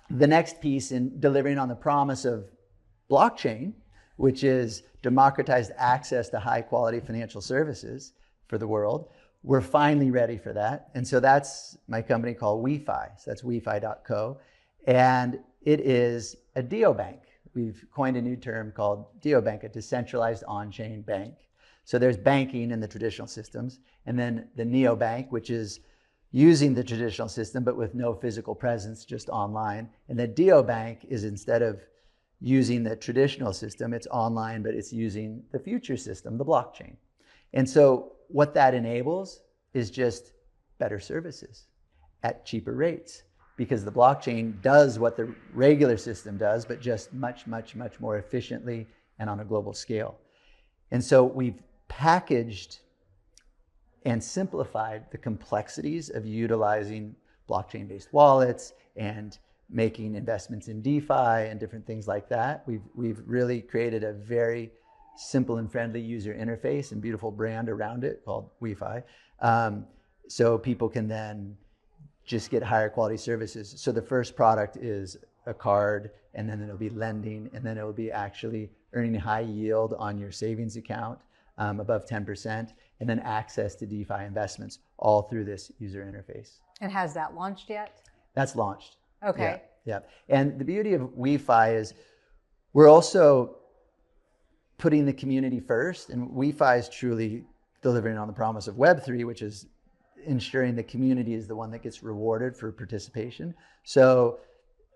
the next piece in delivering on the promise of blockchain, which is democratized access to high quality financial services for the world, we're finally ready for that. And so that's my company called WeFi. So that's wefi.co. And it is a DeoBank. We've coined a new term called DeoBank, a decentralized on-chain bank. So there's banking in the traditional systems, and then the neobank, which is using the traditional system, but with no physical presence, just online. And the DeoBank is, instead of using the traditional system, it's online, but it's using the future system, the blockchain. And so what that enables is just better services at cheaper rates, because the blockchain does what the regular system does, but just much, much, much more efficiently and on a global scale. And so we've packaged and simplified the complexities of utilizing blockchain-based wallets and making investments in DeFi and different things like that. We've really created a very simple and friendly user interface and beautiful brand around it called WeFi. So people can then just get higher quality services. So the first product is a card, and then it'll be lending, and then it will be actually earning high yield on your savings account, above 10%, and then access to DeFi investments all through this user interface. And has that launched yet? That's launched. Okay. Yeah. And the beauty of WeFi is we're also putting the community first, and WeFi is truly delivering on the promise of Web3, which is ensuring the community is the one that gets rewarded for participation. So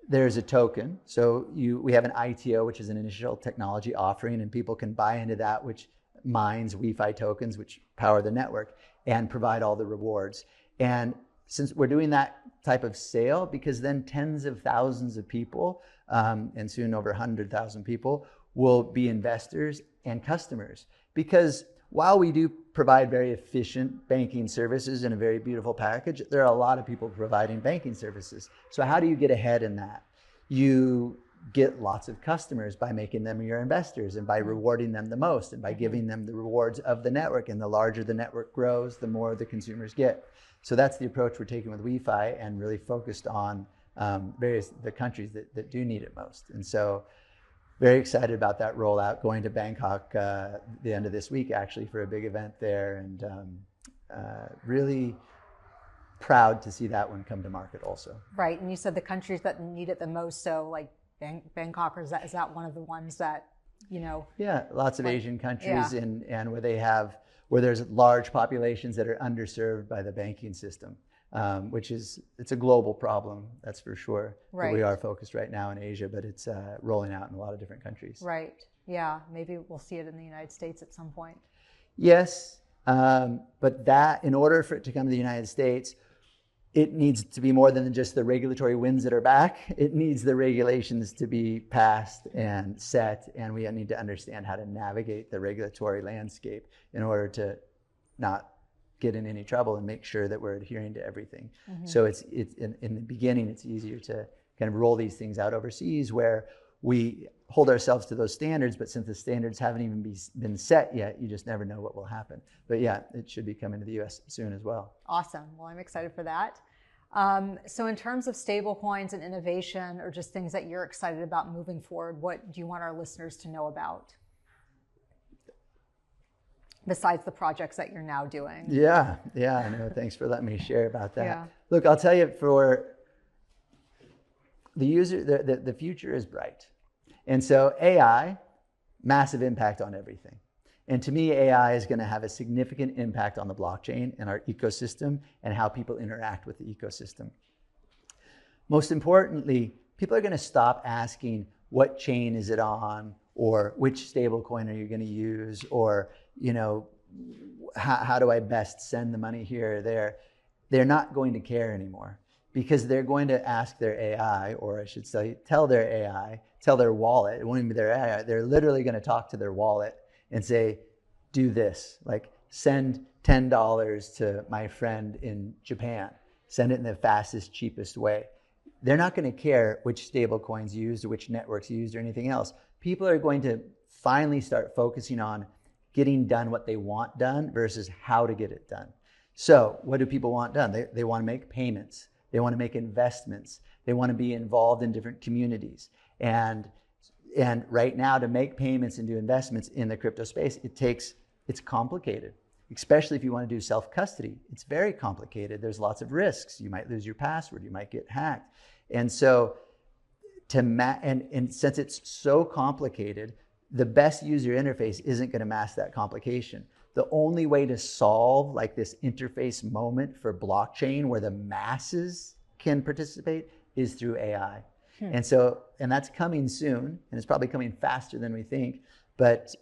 there's a token. So we have an ITO, which is an initial technology offering, and people can buy into that, which mines WeFi tokens, which power the network and provide all the rewards. And since we're doing that type of sale, because then tens of thousands of people, and soon over 100,000 people, will be investors and customers. Because while we do provide very efficient banking services in a very beautiful package, there are a lot of people providing banking services. So how do you get ahead in that? You get lots of customers by making them your investors and by rewarding them the most and by giving them the rewards of the network. And the larger the network grows, the more the consumers get. So that's the approach we're taking with WeFi, and really focused on the countries that do need it most. And so very excited about that rollout, going to Bangkok the end of this week, actually, for a big event there, and really proud to see that one come to market also. Right, and you said the countries that need it the most, so like Bangkok, or is that one of the ones that, you know? Yeah, lots of Asian countries, and where there's large populations that are underserved by the banking system, which it's a global problem, that's for sure. Right. But we are focused right now in Asia, but it's rolling out in a lot of different countries. Right, yeah, maybe we'll see it in the United States at some point. Yes, but that, in order for it to come to the United States, it needs to be more than just the regulatory winds that are back. It needs the regulations to be passed and set, and we need to understand how to navigate the regulatory landscape in order to not get in any trouble and make sure that we're adhering to everything. Mm-hmm. So it's in the beginning, it's easier to kind of roll these things out overseas, where we hold ourselves to those standards, but since the standards haven't even been set yet, you just never know what will happen. But yeah, it should be coming to the US soon as well. Awesome. Well, I'm excited for that. So in terms of stable coins and innovation, or just things that you're excited about moving forward, what do you want our listeners to know about, besides the projects that you're now doing? Yeah, I know. Thanks for letting me share about that. Yeah. Look, I'll tell you, for the user, the future is bright. And so AI, massive impact on everything. And to me, AI is going to have a significant impact on the blockchain and our ecosystem and how people interact with the ecosystem. Most importantly, people are going to stop asking, what chain is it on, or which stable coin are you going to use, or, you know, how do I best send the money here or there? They're not going to care anymore, because they're going to ask their AI, or I should say, tell their wallet, it won't even be their AI, they're literally going to talk to their wallet and say, do this, like send $10 to my friend in Japan, send it in the fastest, cheapest way. They're not going to care which stable coins used or which networks used or anything else. People are going to finally start focusing on getting done what they want done versus how to get it done. So what do people want done? They want to make payments. They want to make investments. They want to be involved in different communities. And right now, to make payments and do investments in the crypto space, it's complicated, especially if you want to do self-custody. It's very complicated. There's lots of risks. You might lose your password. You might get hacked. And so, and since it's so complicated, the best user interface isn't going to mask that complication. The only way to solve like this interface moment for blockchain where the masses can participate is through AI. And that's coming soon, and it's probably coming faster than we think. But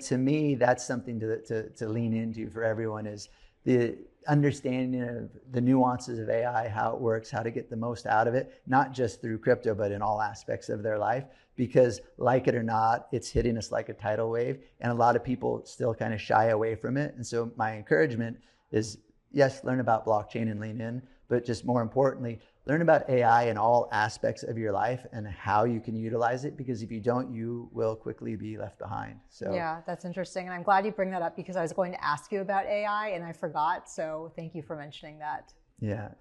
to me, that's something to lean into for everyone, is the understanding of the nuances of AI, how it works, how to get the most out of it, not just through crypto, but in all aspects of their life. Because like it or not, it's hitting us like a tidal wave, and a lot of people still kind of shy away from it. And so my encouragement is, yes, learn about blockchain and lean in, but just more importantly, learn about AI in all aspects of your life and how you can utilize it, because if you don't, you will quickly be left behind. So yeah, that's interesting. And I'm glad you bring that up, because I was going to ask you about AI and I forgot. So thank you for mentioning that. Yeah.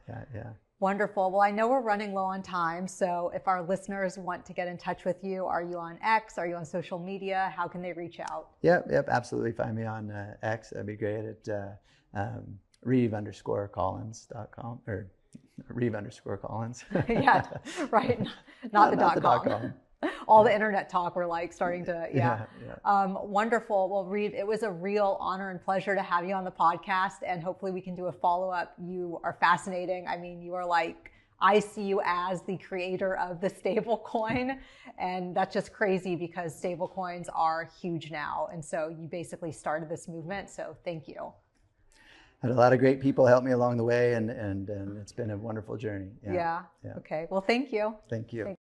Wonderful. Well, I know we're running low on time. So if our listeners want to get in touch with you, are you on X? Are you on social media? How can they reach out? Yep, absolutely. Find me on X. That'd be great at Reeve_Collins.com or Reeve_Collins. Yeah, right. Not the .com. All the internet talk, we're like starting to, yeah. Wonderful. Well, Reeve, it was a real honor and pleasure to have you on the podcast, and hopefully we can do a follow-up. You are fascinating. I mean, you are like, I see you as the creator of the stable coin, and that's just crazy because stable coins are huge now. And so you basically started this movement. So thank you. Had a lot of great people help me along the way, and it's been a wonderful journey. Yeah. Okay. Well, thank you. Thank you.